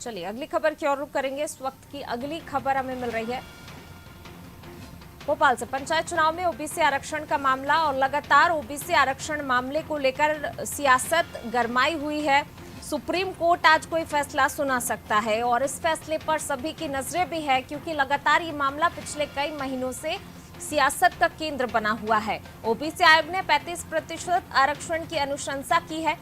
चलिए अगली खबर की ओर रुख करेंगे। इस वक्त की अगली खबर हमें मिल रही है भोपाल से। पंचायत चुनाव में ओबीसी आरक्षण का मामला और लगातार ओबीसी आरक्षण मामले को लेकर सियासत गरमाई हुई है। सुप्रीम कोर्ट आज कोई फैसला सुना सकता है और इस फैसले पर सभी की नजरें भी है, क्योंकि लगातार ये मामला पिछले कई महीनों से सियासत का केंद्र बना हुआ है। ओबीसी आयोग ने 35% आरक्षण की अनुशंसा की है।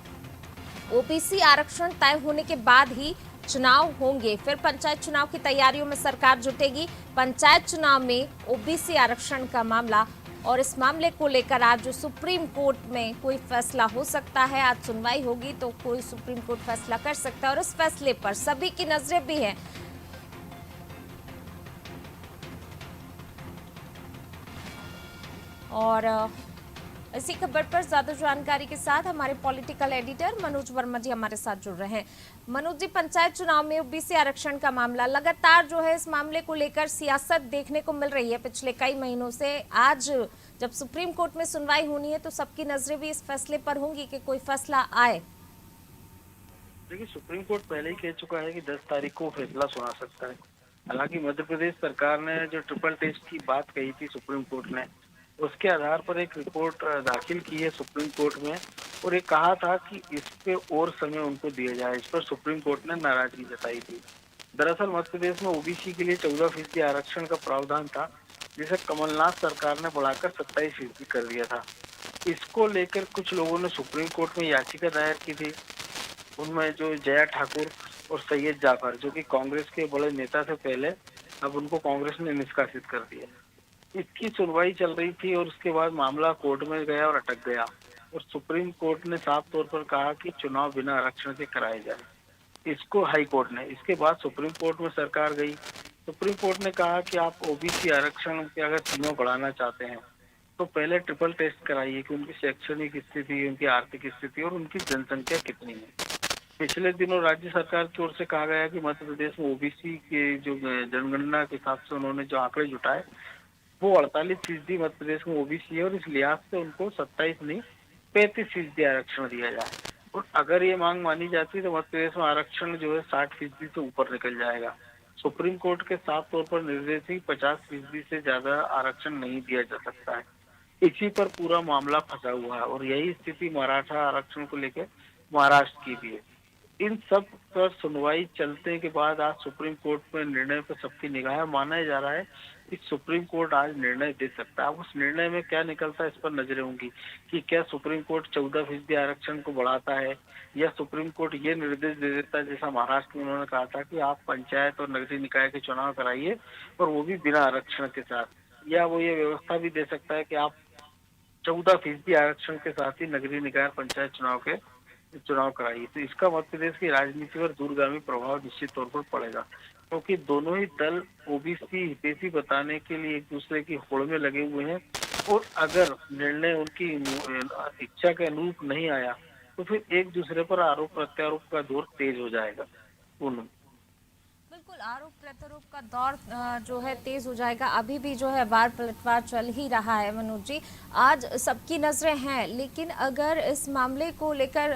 ओबीसी आरक्षण तय होने के बाद ही चुनाव होंगे। फिर पंचायत चुनाव की तैयारियों में सरकार जुटेगी। पंचायत चुनाव में ओबीसी आरक्षण का मामला और इस मामले को लेकर आज सुप्रीम कोर्ट में कोई फैसला हो सकता है। आज सुनवाई होगी तो कोई सुप्रीम कोर्ट फैसला कर सकता है और इस फैसले पर सभी की नजरें भी हैं। और इसी खबर पर ज्यादा जानकारी के साथ हमारे पॉलिटिकल एडिटर मनोज वर्मा जी हमारे साथ जुड़ रहे हैं। मनोज जी, पंचायत चुनाव में ओबीसी आरक्षण का मामला लगातार जो है, इस मामले को लेकर सियासत देखने को मिल रही है पिछले कई महीनों से। आज जब सुप्रीम कोर्ट में सुनवाई होनी है तो सबकी नजरें भी इस फैसले पर होंगी कि कोई फैसला आए। देखिए, सुप्रीम कोर्ट पहले ही कह चुका है कि 10 तारीख को फैसला सुना सकता है। हालांकि मध्य प्रदेश सरकार ने जो ट्रिपल टेस्ट की बात कही थी सुप्रीम कोर्ट ने, उसके आधार पर एक रिपोर्ट दाखिल की है सुप्रीम कोर्ट में और ये कहा था कि इस पे और समय उनको दिया जाए। इस पर सुप्रीम कोर्ट ने नाराजगी जताई थी। दरअसल मध्य प्रदेश में ओबीसी के लिए 14% आरक्षण का प्रावधान था, जिसे कमलनाथ सरकार ने बढ़ाकर 27% कर दिया था। इसको लेकर कुछ लोगों ने सुप्रीम कोर्ट में याचिका दायर की थी। उनमें जो जया ठाकुर और सैयद जाफर, जो कि कांग्रेस के बड़े नेता थे पहले, अब उनको कांग्रेस ने निष्कासित कर दिया। इसकी सुनवाई चल रही थी और उसके बाद मामला कोर्ट में गया और अटक गया और सुप्रीम कोर्ट ने साफ तौर पर कहा कि चुनाव बिना आरक्षण के कराए जाए। इसको हाई कोर्ट ने, इसके बाद सुप्रीम कोर्ट में सरकार गई। सुप्रीम कोर्ट ने कहा कि आप ओबीसी आरक्षण के अगर सीमा बढ़ाना चाहते हैं तो पहले ट्रिपल टेस्ट कराइए कि उनकी शैक्षणिक स्थिति, उनकी आर्थिक स्थिति और उनकी जनसंख्या कितनी है। पिछले दिनों राज्य सरकार की ओर से कहा गया कि मध्य प्रदेश में ओबीसी के जो जनगणना के हिसाब से उन्होंने जो आंकड़े जुटाए, वो 48% मध्य प्रदेश में ओबीसी है और इस लिहाज से उनको 27 नहीं 35% आरक्षण दिया जाए। और अगर ये मांग मानी जाती है तो मध्य प्रदेश में आरक्षण जो है 60% से ऊपर निकल जाएगा। सुप्रीम कोर्ट के साफ तौर पर निर्देश है 50% से ज्यादा आरक्षण नहीं दिया जा सकता है। इसी पर पूरा मामला फंसा हुआ है और यही स्थिति मराठा आरक्षण को लेकर महाराष्ट्र की भी है। इन सब पर सुनवाई चलने के बाद आज सुप्रीम कोर्ट में निर्णय पर सबकी निगाहें, माना जा रहा है कि सुप्रीम कोर्ट आज निर्णय दे सकता है। अब उस निर्णय में क्या निकलता है इस पर नजरें होंगी कि क्या सुप्रीम कोर्ट 14% आरक्षण को बढ़ाता है या सुप्रीम कोर्ट ये निर्देश दे देता है जैसा महाराष्ट्र में उन्होंने कहा था कि आप पंचायत और नगरीय निकाय के चुनाव कराइए और वो भी बिना आरक्षण के साथ, या वो ये व्यवस्था भी दे सकता है कि आप 14% आरक्षण के साथ ही नगरीय निकाय पंचायत चुनाव कराइए। तो इसका मध्य प्रदेश की राजनीति पर दूरगामी प्रभाव निश्चित तौर पर पड़ेगा, क्योंकि दोनों ही दल ओबीसी हितैषी बताने के लिए एक दूसरे की होड़ में लगे हुए हैं और अगर निर्णय उनकी इच्छा के अनुरूप नहीं आया तो फिर एक दूसरे पर आरोप प्रत्यारोप का दौर तेज हो जाएगा। पूनम, बिल्कुल, आरोप प्रत्यारोप का दौर जो है तेज हो जाएगा। अभी भी जो है वार पलटवार चल ही रहा है मनोज जी। आज सबकी नजरें हैं, लेकिन अगर इस मामले को लेकर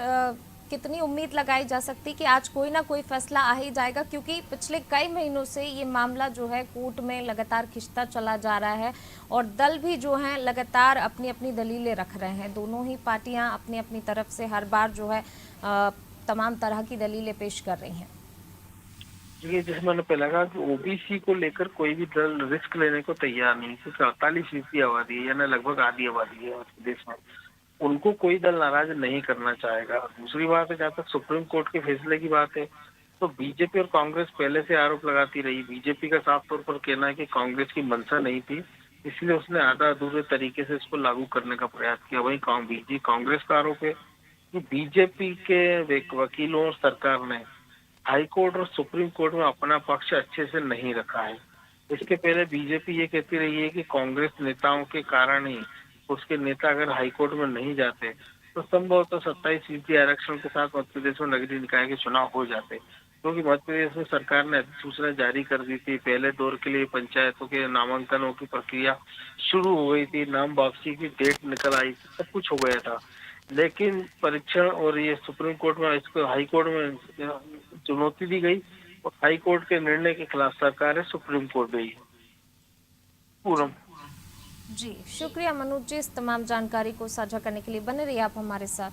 कितनी उम्मीद लगाई जा सकती कि आज कोई ना कोई फैसला आ ही जाएगा, क्योंकि पिछले कई महीनों से ये मामला जो है कोर्ट में लगातार खिंचता चला जा रहा है और दल भी जो है लगातार अपनी अपनी दलीलें रख रहे हैं। दोनों ही पार्टियां अपनी अपनी तरफ से हर बार जो है तमाम तरह की दलीलें पेश कर रही हैं। ये जैसे मैंने पहले कहा कि ओबीसी को लेकर कोई भी दल रिस्क लेने को तैयार नहीं, क्योंकि 48% आबादी है, यानी लगभग आधी आबादी है देश में। उनको कोई दल नाराज नहीं करना चाहेगा। दूसरी बात है, जहाँ तक सुप्रीम कोर्ट के फैसले की बात है तो बीजेपी और कांग्रेस पहले से आरोप लगाती रही। बीजेपी का साफ तौर पर कहना है कि कांग्रेस की मंशा नहीं थी, इसलिए उसने आधा अधूरे तरीके से इसको लागू करने का प्रयास किया। वहीं कांग्रेस का आरोप है कि बीजेपी के वकीलों और सरकार ने हाई कोर्ट और सुप्रीम कोर्ट में अपना पक्ष अच्छे से नहीं रखा है। इसके पहले बीजेपी ये कहती रही है कि कांग्रेस नेताओं के कारण ही उसके नेता अगर हाई कोर्ट में नहीं जाते तो संभवतः 27% आरक्षण के साथ मध्य प्रदेश में नगरीय निकाय के चुनाव हो जाते, क्योंकि मध्य प्रदेश में सरकार ने अधिसूचना जारी कर दी थी। पहले दौर के लिए पंचायतों के नामांकनों की प्रक्रिया शुरू हो गई थी, नाम वापसी की डेट निकल आई, सब कुछ हो गया था। लेकिन परीक्षण और ये सुप्रीम कोर्ट में, इसको हाई कोर्ट में चुनौती दी गई और हाई कोर्ट के निर्णय के खिलाफ सरकार है सुप्रीम कोर्ट गई है। पूरम। जी शुक्रिया मनोज जी, इस तमाम जानकारी को साझा करने के लिए। बने रहिए आप हमारे साथ।